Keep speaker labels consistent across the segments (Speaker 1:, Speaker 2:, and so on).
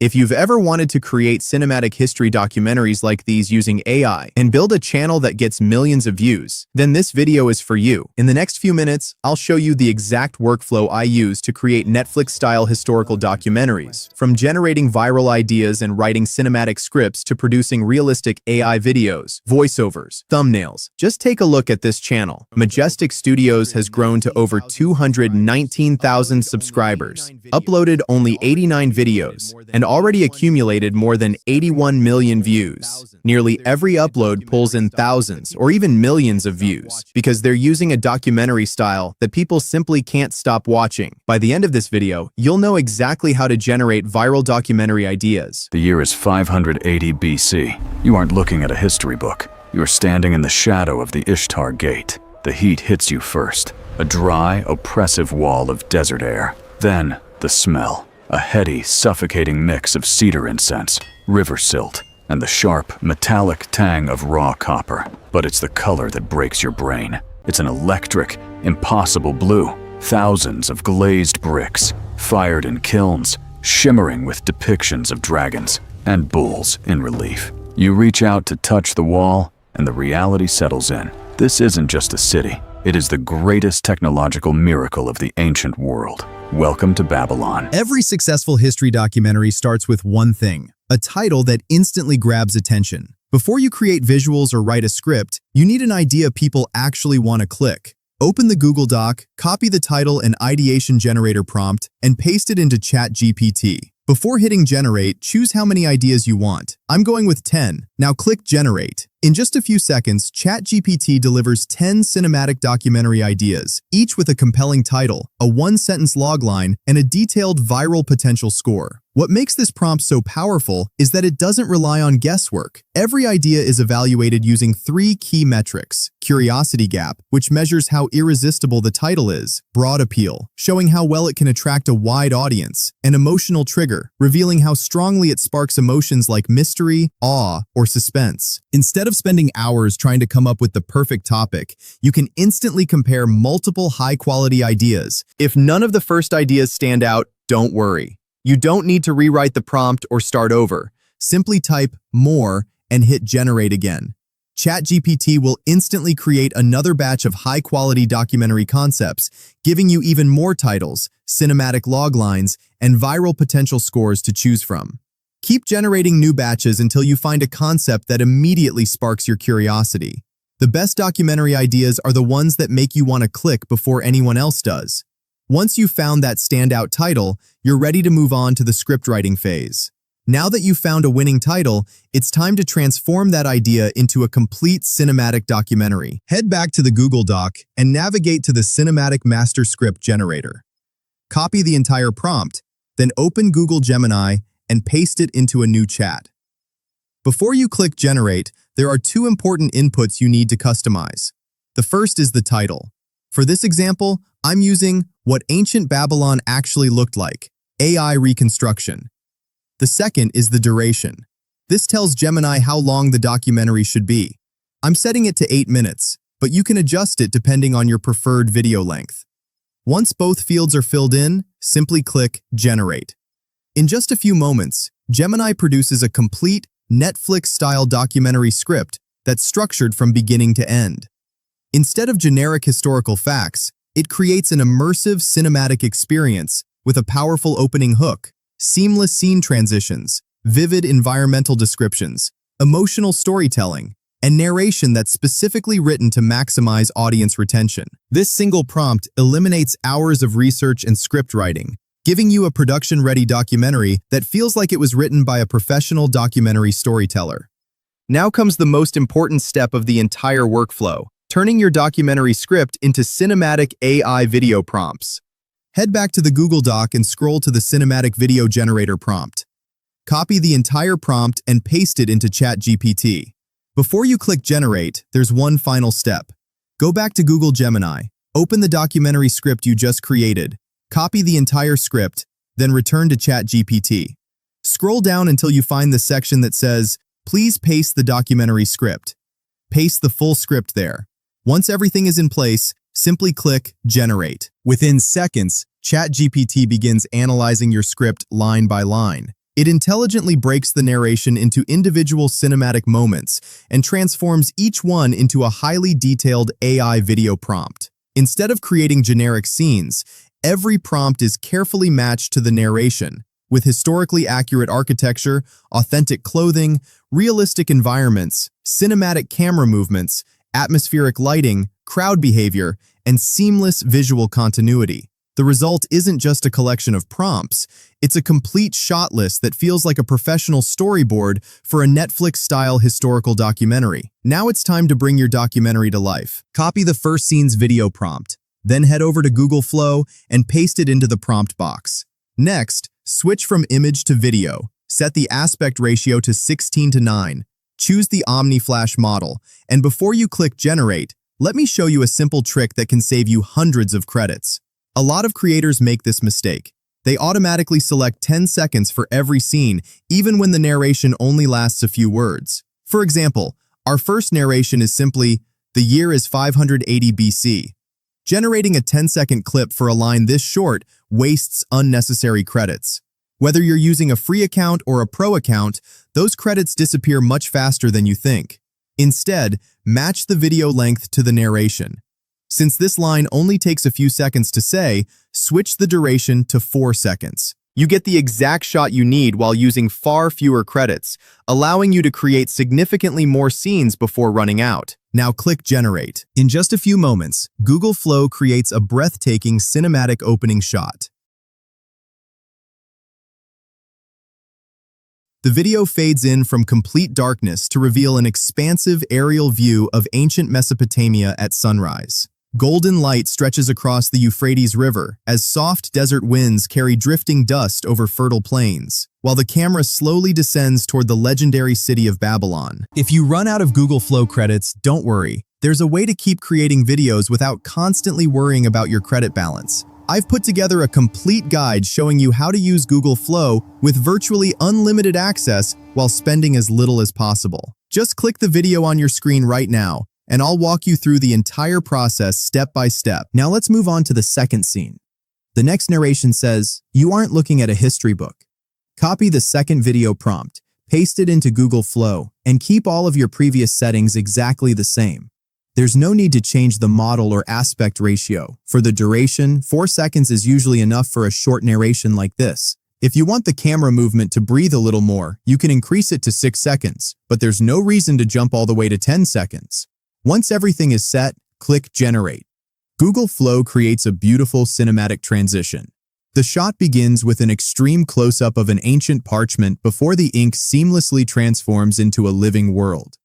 Speaker 1: If you've ever wanted to create cinematic history documentaries like these using AI and build a channel that gets millions of views, then this video is for you. In the next few minutes, I'll show you the exact workflow I use to create Netflix-style historical documentaries, from generating viral ideas and writing cinematic scripts to producing realistic AI videos, voiceovers, thumbnails. Just take a look at this channel. Majestic Studios has grown to over 219,000 subscribers, uploaded only 89 videos, and already accumulated more than 81 million views. Nearly every upload pulls in thousands or even millions of views because they're using a documentary style that people simply can't stop watching. By the end of this video, you'll know exactly how to generate viral documentary ideas.
Speaker 2: The year is 580 BC. You aren't looking at a history book. You are standing in the shadow of the Ishtar Gate. The heat hits you first, a dry, oppressive wall of desert air. Then, the smell. A heady, suffocating mix of cedar incense, river silt, and the sharp, metallic tang of raw copper. But it's the color that breaks your brain. It's an electric, impossible blue. Thousands of glazed bricks, fired in kilns, shimmering with depictions of dragons and bulls in relief. You reach out to touch the wall, and the reality settles in. This isn't just a city. It is the greatest technological miracle of the ancient world. Welcome to Babylon.
Speaker 3: Every successful history documentary starts with one thing, a title that instantly grabs attention. Before you create visuals or write a script, you need an idea people actually want to click. Open the Google Doc, copy the title and ideation generator prompt, and paste it into ChatGPT. Before hitting generate, choose how many ideas you want. I'm going with 10. Now click generate. In just a few seconds, ChatGPT delivers 10 cinematic documentary ideas, each with a compelling title, a one-sentence logline, and a detailed viral potential score. What makes this prompt so powerful is that it doesn't rely on guesswork. Every idea is evaluated using 3 key metrics: curiosity gap, which measures how irresistible the title is; broad appeal, showing how well it can attract a wide audience; and emotional trigger, revealing how strongly it sparks emotions like mystery, awe, or suspense. Instead of spending hours trying to come up with the perfect topic, you can instantly compare multiple high-quality ideas. If none of the first ideas stand out, don't worry. You don't need to rewrite the prompt or start over. Simply type more and hit generate again. ChatGPT will instantly create another batch of high-quality documentary concepts, giving you even more titles, cinematic loglines, and viral potential scores to choose from. Keep generating new batches until you find a concept that immediately sparks your curiosity. The best documentary ideas are the ones that make you want to click before anyone else does. Once you've found that standout title, you're ready to move on to the scriptwriting phase. Now that you've found a winning title, it's time to transform that idea into a complete cinematic documentary. Head back to the Google Doc and navigate to the Cinematic Master Script Generator. Copy the entire prompt, then open Google Gemini and paste it into a new chat. Before you click Generate, there are 2 important inputs you need to customize. The first is the title. For this example, I'm using What Ancient Babylon Actually Looked Like, AI Reconstruction. The second is the duration. This tells Gemini how long the documentary should be. I'm setting it to 8 minutes, but you can adjust it depending on your preferred video length. Once both fields are filled in, simply click Generate. In just a few moments, Gemini produces a complete, Netflix-style documentary script that's structured from beginning to end. Instead of generic historical facts, it creates an immersive cinematic experience with a powerful opening hook, seamless scene transitions, vivid environmental descriptions, emotional storytelling, and narration that's specifically written to maximize audience retention. This single prompt eliminates hours of research and script writing, giving you a production-ready documentary that feels like it was written by a professional documentary storyteller. Now comes the most important step of the entire workflow: turning your documentary script into cinematic AI video prompts. Head back to the Google Doc and scroll to the Cinematic Video Generator prompt. Copy the entire prompt and paste it into ChatGPT. Before you click Generate, there's one final step. Go back to Google Gemini, open the documentary script you just created, copy the entire script, then return to ChatGPT. Scroll down until you find the section that says, "Please paste the documentary script." Paste the full script there. Once everything is in place, simply click Generate. Within seconds, ChatGPT begins analyzing your script line by line. It intelligently breaks the narration into individual cinematic moments and transforms each one into a highly detailed AI video prompt. Instead of creating generic scenes, every prompt is carefully matched to the narration, with historically accurate architecture, authentic clothing, realistic environments, cinematic camera movements, atmospheric lighting, crowd behavior, and seamless visual continuity. The result isn't just a collection of prompts, it's a complete shot list that feels like a professional storyboard for a Netflix-style historical documentary. Now it's time to bring your documentary to life. Copy the first scene's video prompt, then head over to Google Flow and paste it into the prompt box. Next, switch from image to video. Set the aspect ratio to 16:9. Choose the OmniFlash model, and before you click Generate, let me show you a simple trick that can save you hundreds of credits. A lot of creators make this mistake. They automatically select 10 seconds for every scene, even when the narration only lasts a few words. For example, our first narration is simply, "The year is 580 BC. Generating a 10-second clip for a line this short wastes unnecessary credits. Whether you're using a free account or a pro account, those credits disappear much faster than you think. Instead, match the video length to the narration. Since this line only takes a few seconds to say, switch the duration to 4 seconds. You get the exact shot you need while using far fewer credits, allowing you to create significantly more scenes before running out. Now click Generate. In just a few moments, Google Flow creates a breathtaking cinematic opening shot. The video fades in from complete darkness to reveal an expansive aerial view of ancient Mesopotamia at sunrise. Golden light stretches across the Euphrates River as soft desert winds carry drifting dust over fertile plains, while the camera slowly descends toward the legendary city of Babylon. If you run out of Google Flow credits, don't worry. There's a way to keep creating videos without constantly worrying about your credit balance. I've put together a complete guide showing you how to use Google Flow with virtually unlimited access while spending as little as possible. Just click the video on your screen right now, and I'll walk you through the entire process step by step. Now let's move on to the second scene. The next narration says, "You aren't looking at a history book." Copy the second video prompt, paste it into Google Flow, and keep all of your previous settings exactly the same. There's no need to change the model or aspect ratio. For the duration, 4 seconds is usually enough for a short narration like this. If you want the camera movement to breathe a little more, you can increase it to 6 seconds, but there's no reason to jump all the way to 10 seconds. Once everything is set, click Generate. Google Flow creates a beautiful cinematic transition. The shot begins with an extreme close-up of an ancient parchment before the ink seamlessly transforms into a living world.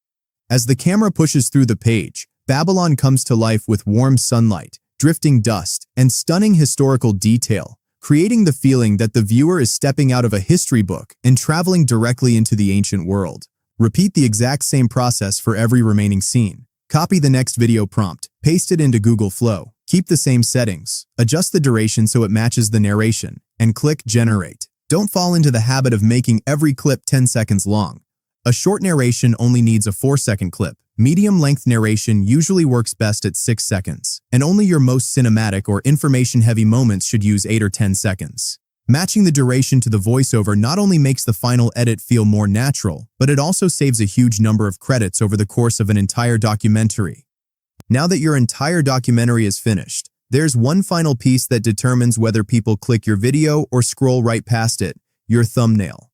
Speaker 3: As the camera pushes through the page, Babylon comes to life with warm sunlight, drifting dust, and stunning historical detail, creating the feeling that the viewer is stepping out of a history book and traveling directly into the ancient world. Repeat the exact same process for every remaining scene. Copy the next video prompt, paste it into Google Flow, keep the same settings, adjust the duration so it matches the narration, and click Generate. Don't fall into the habit of making every clip 10 seconds long. A short narration only needs a 4-second clip. Medium-length narration usually works best at 6 seconds, and only your most cinematic or information-heavy moments should use 8 or 10 seconds. Matching the duration to the voiceover not only makes the final edit feel more natural, but it also saves a huge number of credits over the course of an entire documentary. Now that your entire documentary is finished, there's one final piece that determines whether people click your video or scroll right past it: your thumbnail.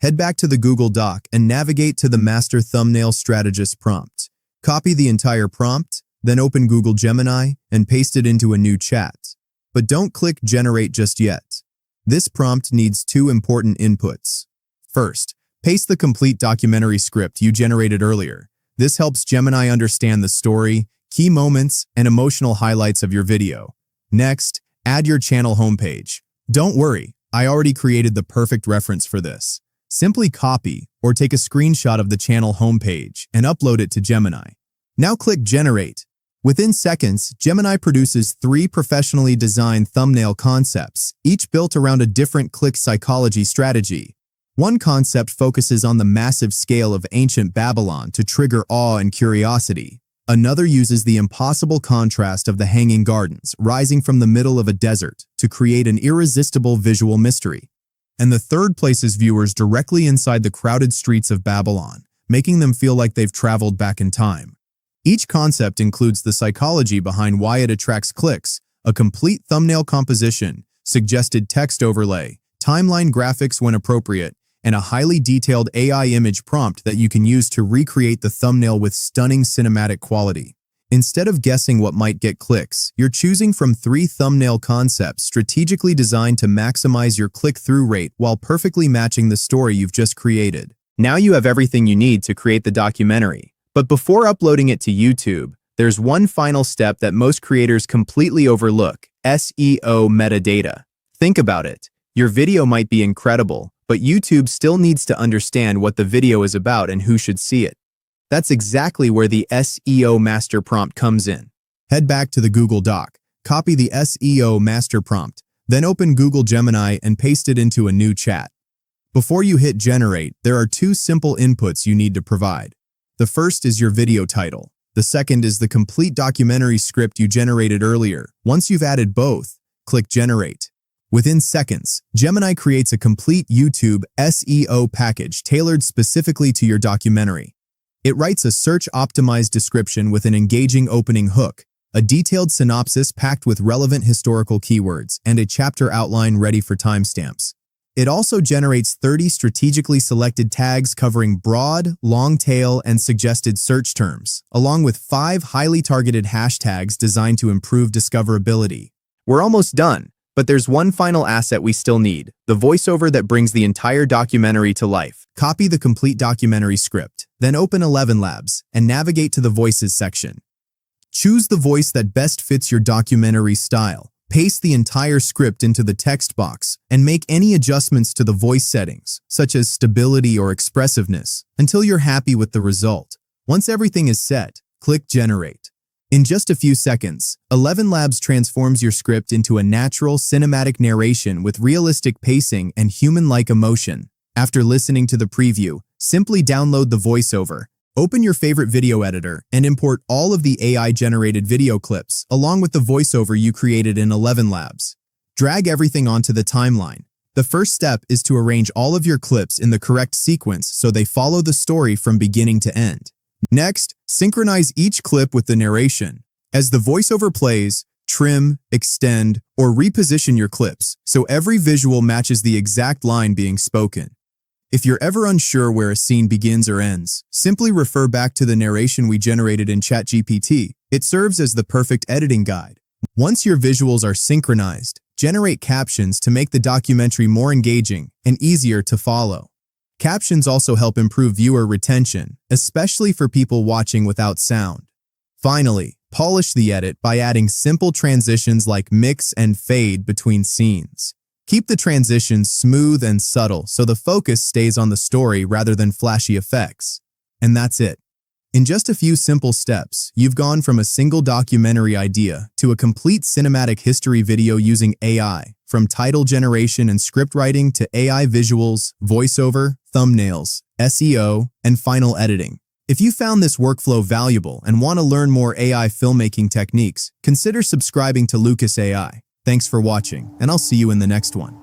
Speaker 3: Head back to the Google Doc and navigate to the Master Thumbnail Strategist prompt. Copy the entire prompt, then open Google Gemini and paste it into a new chat. But don't click Generate just yet. This prompt needs 2 important inputs. First, paste the complete documentary script you generated earlier. This helps Gemini understand the story, key moments, and emotional highlights of your video. Next, add your channel homepage. Don't worry, I already created the perfect reference for this. Simply copy or take a screenshot of the channel homepage and upload it to Gemini. Now click Generate. Within seconds, Gemini produces 3 professionally designed thumbnail concepts, each built around a different click psychology strategy. One concept focuses on the massive scale of ancient Babylon to trigger awe and curiosity. Another uses the impossible contrast of the hanging gardens rising from the middle of a desert to create an irresistible visual mystery. And the third places viewers directly inside the crowded streets of Babylon, making them feel like they've traveled back in time. Each concept includes the psychology behind why it attracts clicks, a complete thumbnail composition, suggested text overlay, timeline graphics when appropriate, and a highly detailed AI image prompt that you can use to recreate the thumbnail with stunning cinematic quality. Instead of guessing what might get clicks, you're choosing from 3 thumbnail concepts strategically designed to maximize your click-through rate while perfectly matching the story you've just created.
Speaker 1: Now you have everything you need to create the documentary. But before uploading it to YouTube, there's one final step that most creators completely overlook: SEO metadata. Think about it. Your video might be incredible, but YouTube still needs to understand what the video is about and who should see it. That's exactly where the SEO master prompt comes in.
Speaker 3: Head back to the Google Doc, copy the SEO master prompt, then open Google Gemini and paste it into a new chat. Before you hit generate, there are 2 simple inputs you need to provide. The first is your video title. The second is the complete documentary script you generated earlier. Once you've added both, click Generate. Within seconds, Gemini creates a complete YouTube SEO package tailored specifically to your documentary. It writes a search-optimized description with an engaging opening hook, a detailed synopsis packed with relevant historical keywords, and a chapter outline ready for timestamps. It also generates 30 strategically selected tags covering broad, long tail, and suggested search terms, along with 5 highly targeted hashtags designed to improve discoverability.
Speaker 1: We're almost done, but there's one final asset we still need: the voiceover that brings the entire documentary to life.
Speaker 3: Copy the complete documentary script, then open 11 Labs and navigate to the Voices section. Choose the voice that best fits your documentary style. Paste the entire script into the text box and make any adjustments to the voice settings, such as stability or expressiveness, until you're happy with the result. Once everything is set, click Generate. In just a few seconds, 11 Labs transforms your script into a natural, cinematic narration with realistic pacing and human-like emotion. After listening to the preview, simply download the voiceover. Open your favorite video editor and import all of the AI-generated video clips, along with the voiceover you created in 11 Labs. Drag everything onto the timeline. The first step is to arrange all of your clips in the correct sequence so they follow the story from beginning to end. Next, synchronize each clip with the narration. As the voiceover plays, trim, extend, or reposition your clips so every visual matches the exact line being spoken. If you're ever unsure where a scene begins or ends, simply refer back to the narration we generated in ChatGPT. It serves as the perfect editing guide. Once your visuals are synchronized, generate captions to make the documentary more engaging and easier to follow. Captions also help improve viewer retention, especially for people watching without sound. Finally, polish the edit by adding simple transitions like mix and fade between scenes. Keep the transitions smooth and subtle so the focus stays on the story rather than flashy effects. And that's it. In just a few simple steps, you've gone from a single documentary idea to a complete cinematic history video using AI, from title generation and script writing to AI visuals, voiceover, thumbnails, SEO, and final editing. If you found this workflow valuable and want to learn more AI filmmaking techniques, consider subscribing to Lucas AI. Thanks for watching, and I'll see you in the next one.